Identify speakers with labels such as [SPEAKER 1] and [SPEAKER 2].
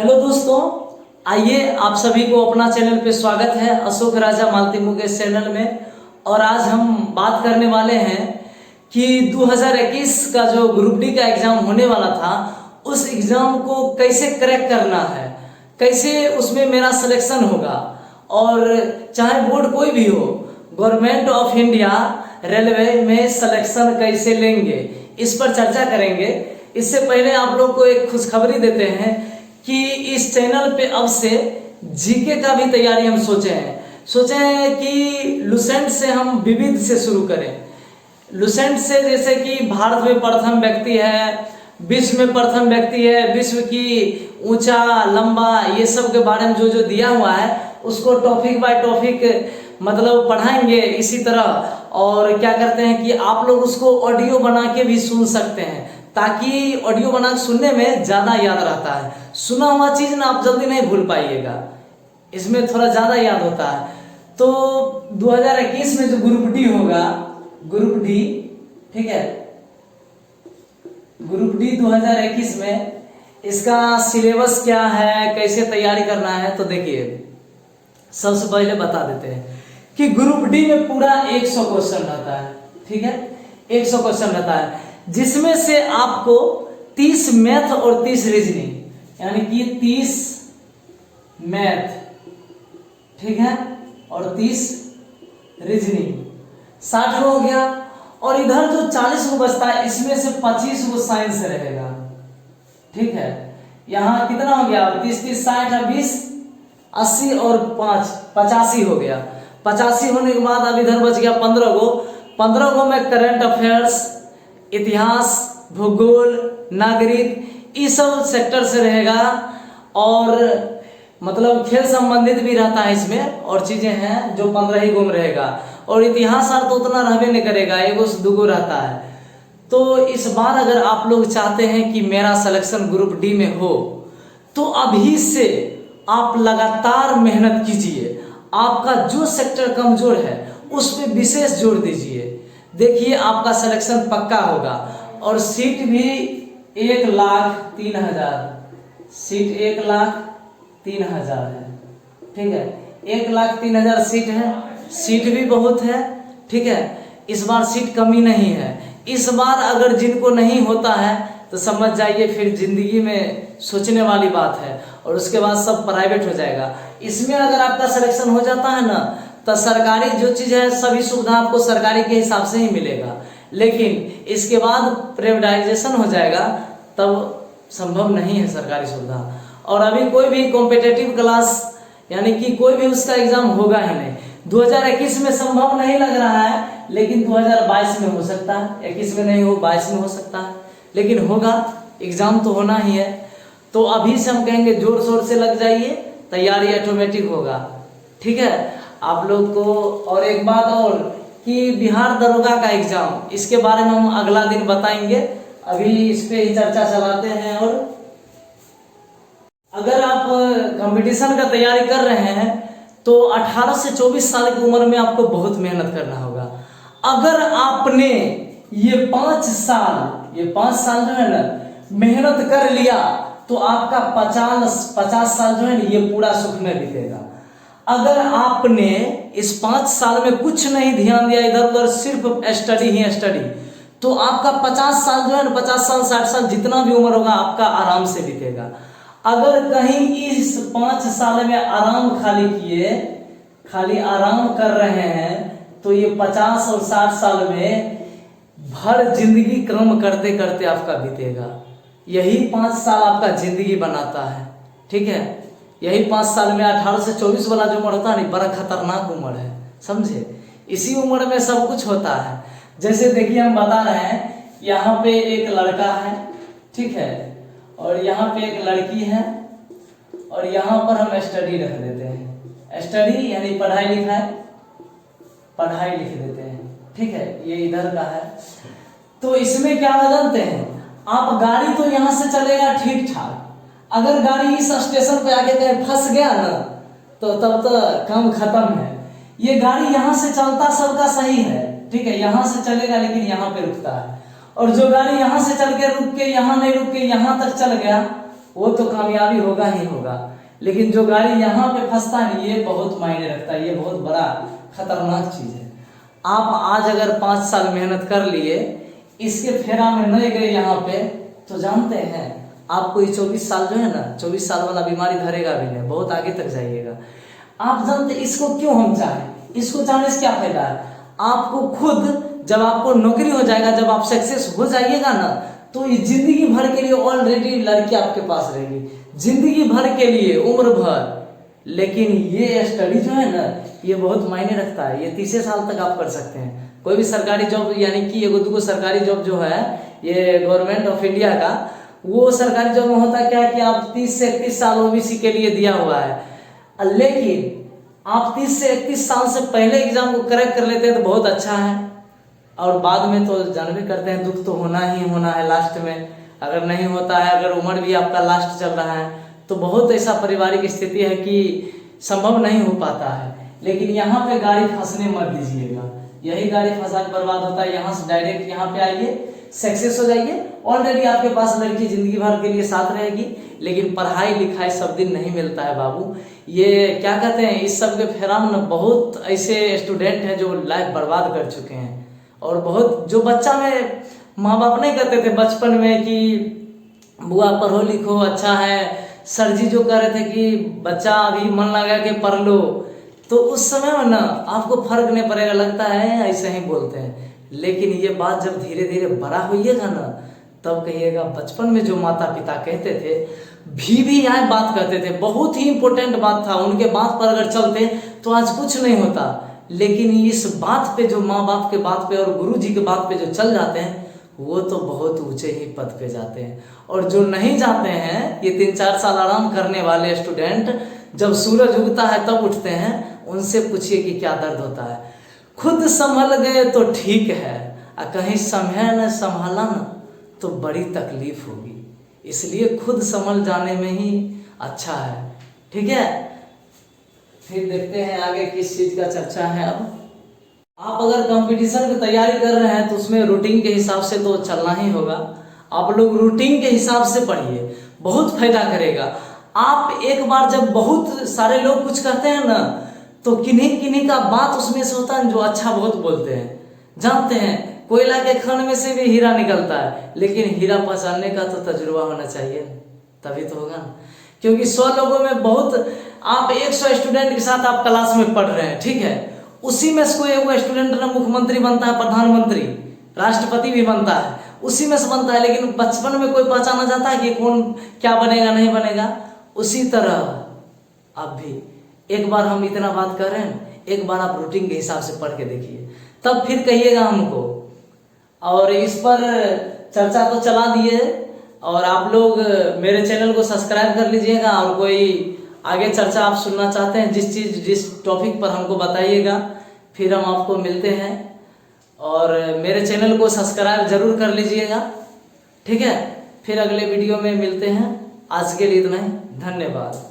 [SPEAKER 1] Hello दोस्तों, आइए आप सभी को अपना चैनल पे स्वागत है अशोक राजा मालती मुकेश चैनल में। और आज हम बात करने वाले हैं कि 2021 का जो ग्रुप डी का एग्जाम होने वाला था उस एग्जाम को कैसे क्रैक करना है, कैसे उसमें मेरा सिलेक्शन होगा और चाहे बोर्ड कोई भी हो, गवर्नमेंट ऑफ इंडिया रेलवे में सिलेक्शन कैसे लेंगे, इस पर चर्चा करेंगे। इससे पहले आप लोग को एक खुशखबरी देते हैं कि इस चैनल पे अब से जीके का भी तैयारी हम सोचे हैं कि लुसेंट से हम विविध से शुरू करें। लुसेंट से जैसे कि भारत में प्रथम व्यक्ति है, विश्व में प्रथम व्यक्ति है, विश्व की ऊंचा लंबा ये सब के बारे में जो दिया हुआ है उसको टॉपिक बाय टॉपिक मतलब पढ़ाएंगे इसी तरह। और क्या करते हैं कि आप लोग उसको ऑडियो बना के भी सुन सकते हैं ताकि ऑडियो बना के सुनने में ज़्यादा याद रहता है। सुना हुआ चीज़ ना आप जल्दी नहीं भूल पाइएगा, इसमें थोड़ा ज़्यादा याद होता है। तो 2021 में जो ग्रुप डी होगा, ग्रुप डी, ठीक है, ग्रुप डी 2021 में इसका सिलेबस क्या है, कैसे तैयारी करना है, तो देखिए सबसे पहले बता देते हैं कि ग्रुप डी में पूरा 100 क्वेश्चन रहता है, ठीक है, 100 क्वेश्चन रहता है, जिसमें से आपको 30 मैथ और 30 रीजनिंग, यानी कि 30 मैथ, ठीक है, और 30 रीजनिंग, 60 हो गया। और इधर जो 40 को बचता है इसमें से 25 वो साइंस रहेगा, ठीक है। यहाँ कितना हो गया, 30 30 60 20 80 और 5 85 हो गया। 85 होने के बाद अब इधर बच गया 15 गो। 15 गो में करंट अफेयर्स, इतिहास, भूगोल, नागरिक, ये सब सेक्टर से रहेगा। और मतलब खेल संबंधित भी रहता है इसमें, और चीजें हैं जो 15 ही गुम रहेगा। और इतिहास तो उतना रहबे नहीं करेगा, एगो से दूगो रहता है। तो इस बार अगर आप लोग चाहते हैं कि मेरा सिलेक्शन ग्रुप डी में हो तो अभी से आप लगातार मेहनत कीजिए। आपका जो सेक्टर कमजोर है उस पर विशेष जोर दीजिए। देखिए आपका सिलेक्शन पक्का होगा। और सीट भी 1,03,000, सीट 1,03,000 है, ठीक है, 1,03,000 सीट है। सीट भी बहुत है, ठीक है, इस बार सीट कमी नहीं है। इस बार अगर जिनको नहीं होता है तो समझ जाइए फिर जिंदगी में सोचने वाली बात है, और उसके बाद सब प्राइवेट हो जाएगा। इसमें अगर आपका सिलेक्शन हो जाता है ना तो सरकारी जो चीज़ है सभी सुविधा आपको सरकारी के हिसाब से ही मिलेगा, लेकिन इसके बाद प्राइवेटाइजेशन हो जाएगा तब संभव नहीं है सरकारी सुविधा। और अभी कोई भी कॉम्पिटिटिव क्लास यानी कि कोई भी उसका एग्जाम होगा ही नहीं। 2021 में संभव नहीं लग रहा है, लेकिन 2022 में हो सकता है। 21 में नहीं हो, 22 में हो सकता है, लेकिन होगा, एग्जाम तो होना ही है। तो अभी से हम कहेंगे जोर शोर से लग जाइए, तैयारी ऑटोमेटिक होगा, ठीक है आप लोग को। और एक बात और कि बिहार दरोगा का एग्जाम, इसके बारे में हम अगला दिन बताएंगे, अभी इस पे ही चर्चा चलाते हैं। और अगर आप कंपटीशन का तैयारी कर रहे हैं तो 18 से 24 साल की उम्र में आपको बहुत मेहनत करना होगा। अगर आपने ये 5 साल जो है ना मेहनत कर लिया तो आपका 50 साल जो है ना ये पूरा सुख में बीतेगा। अगर आपने इस 5 साल में कुछ नहीं ध्यान दिया, इधर उधर सिर्फ स्टडी ही स्टडी, तो आपका 50 साल जो है ना, 50 साल 60 साल जितना भी उम्र होगा आपका आराम से बीतेगा। अगर कहीं इस 5 साल में आराम खाली आराम कर रहे हैं तो ये 50 और 60 साल में भर जिंदगी काम करते करते आपका बीतेगा। यही 5 साल आपका जिंदगी बनाता है, ठीक है। यही 5 साल में 18 से 24 वाला जो उम्र होता है ना, बड़ा खतरनाक उम्र है, समझे। इसी उम्र में सब कुछ होता है। जैसे देखिए हम बता रहे हैं, यहाँ पे एक लड़का है, ठीक है, और यहाँ पे एक लड़की है, और यहाँ पर हम स्टडी रख देते हैं। स्टडी यानी पढ़ाई लिखाई, पढ़ाई लिख देते हैं, ठीक है, ये इधर का है। तो इसमें क्या जानते हैं आप, गाड़ी तो यहाँ से चलेगा ठीक ठाक, अगर गाड़ी इस स्टेशन पे आके कहीं फंस गया ना तो तब तो काम खत्म है। ये गाड़ी यहाँ से चलता सबका सही है, ठीक है, यहाँ से चलेगा लेकिन यहाँ पे रुकता है। और जो गाड़ी यहाँ से चल के रुक के यहाँ नहीं रुक के यहाँ तक चल गया वो तो कामयाबी होगा ही होगा। लेकिन जो गाड़ी यहाँ पे फंसता है ये बहुत मायने रखता है, ये बहुत बड़ा खतरनाक चीज है। आप आज अगर 5 साल मेहनत कर लिए, इसके फेरा में नहीं गए यहाँ पे, तो जानते हैं आपको ये 24 साल जो है ना, 24 साल वाला बीमारी धरेगा भी नहीं, बहुत आगे तक जाइएगा। आप जानते इसको क्यों हम चाहें, इसको चाहने से क्या फायदा है? आपको खुद जब आपको नौकरी हो जाएगा, जब आप सक्सेस हो जाइएगा ना, तो ये जिंदगी भर के लिए ऑलरेडी लड़की आपके पास रहेगी, जिंदगी भर के लिए, उम्र भर। लेकिन ये स्टडी जो है ना, ये बहुत मायने रखता है। ये 30 साल तक आप कर सकते हैं कोई भी सरकारी जॉब, यानी कि एगो दुगो सरकारी जॉब जो है ये गवर्नमेंट ऑफ इंडिया का, वो सरकारी जॉब में होता क्या कि आप 30 से 31 साल ओबीसी के लिए दिया हुआ है। लेकिन आप 30 से 31 साल से पहले एग्जाम को क्रैक कर लेते हैं तो बहुत अच्छा है, और बाद में तो जानते करते हैं दुख तो होना ही होना है लास्ट में। अगर नहीं होता है, अगर उम्र भी आपका लास्ट चल रहा है, तो बहुत ऐसा पारिवारिक स्थिति है कि संभव नहीं हो पाता है। लेकिन यहाँ पे गाड़ी फंसने मत दीजिएगा, यही गाड़ी फंसा के बर्बाद होता है। यहाँ से डायरेक्ट यहाँ पे आइए, सक्सेस हो जाइए, ऑलरेडी आपके पास लड़की जिंदगी भर के लिए साथ रहेगी। लेकिन पढ़ाई लिखाई सब दिन नहीं मिलता है बाबू, ये क्या कहते हैं, इस सब के फेरा में बहुत ऐसे स्टूडेंट हैं जो लाइफ बर्बाद कर चुके हैं। और बहुत जो बच्चा में माँ बाप नहीं कहते थे बचपन में कि बुआ पढ़ो लिखो अच्छा है, सर जी जो कह रहे थे कि बच्चा अभी मन लगा के पढ़ लो, तो उस समय में ना आपको फर्क नहीं पड़ेगा, लगता है ऐसे ही बोलते हैं। लेकिन ये बात जब धीरे धीरे बड़ा होइएगा ना, तब कहिएगा बचपन में जो माता पिता कहते थे, भी आए बात कहते थे, बहुत ही इंपॉर्टेंट बात था, उनके बात पर अगर चलते तो आज कुछ नहीं होता। लेकिन इस बात पे जो माँ बाप के बात पे और गुरु जी के बात पे जो चल जाते हैं, वो तो बहुत ऊंचे ही पद पे जाते हैं। और जो नहीं जाते हैं, ये 3-4 साल आराम करने वाले स्टूडेंट, जब सूरज उगता है तब उठते हैं, उनसे पूछिए कि क्या दर्द होता है। खुद संभल गए तो ठीक है, और कहीं संभल न संभाला ना तो बड़ी तकलीफ होगी। इसलिए खुद संभल जाने में ही अच्छा है, ठीक है। फिर देखते हैं आगे किस चीज का चर्चा है। अब आप अगर कंपटीशन की तैयारी कर रहे हैं तो उसमें रूटीन के हिसाब से तो चलना ही होगा। आप लोग रूटीन के हिसाब से पढ़िए, बहुत फायदा करेगा। आप एक बार जब बहुत सारे लोग कुछ कहते हैं ना, तो किन्हीं किन्हीं का बात उसमें से होता है जो अच्छा बहुत बोलते हैं। जानते हैं कोयला के खन में से भी हीरा निकलता है, लेकिन हीरा पहचानने का तो तजुर्बा होना चाहिए, तभी तो होगा ना। क्योंकि 100 लोगों में बहुत, आप 100 स्टूडेंट के साथ आप क्लास में पढ़ रहे हैं, ठीक है, उसी में से कोई एक स्टूडेंट ना मुख्यमंत्री बनता है, प्रधानमंत्री, राष्ट्रपति भी बनता है, उसी में से बनता है। लेकिन बचपन में कोई पहचाना जाता है कि कौन क्या बनेगा नहीं बनेगा। उसी तरह अब भी एक बार हम इतना बात कर रहे हैं, एक बार आप रूटीन के हिसाब से पढ़ के देखिए, तब फिर कहिएगा हमको। और इस पर चर्चा तो चला दिए, और आप लोग मेरे चैनल को सब्सक्राइब कर लीजिएगा। और कोई आगे चर्चा आप सुनना चाहते हैं, जिस टॉपिक पर हमको बताइएगा, फिर हम आपको मिलते हैं। और मेरे चैनल को सब्सक्राइब जरूर कर लीजिएगा, ठीक है। फिर अगले वीडियो में मिलते हैं। आज के लिए इतना ही, धन्यवाद।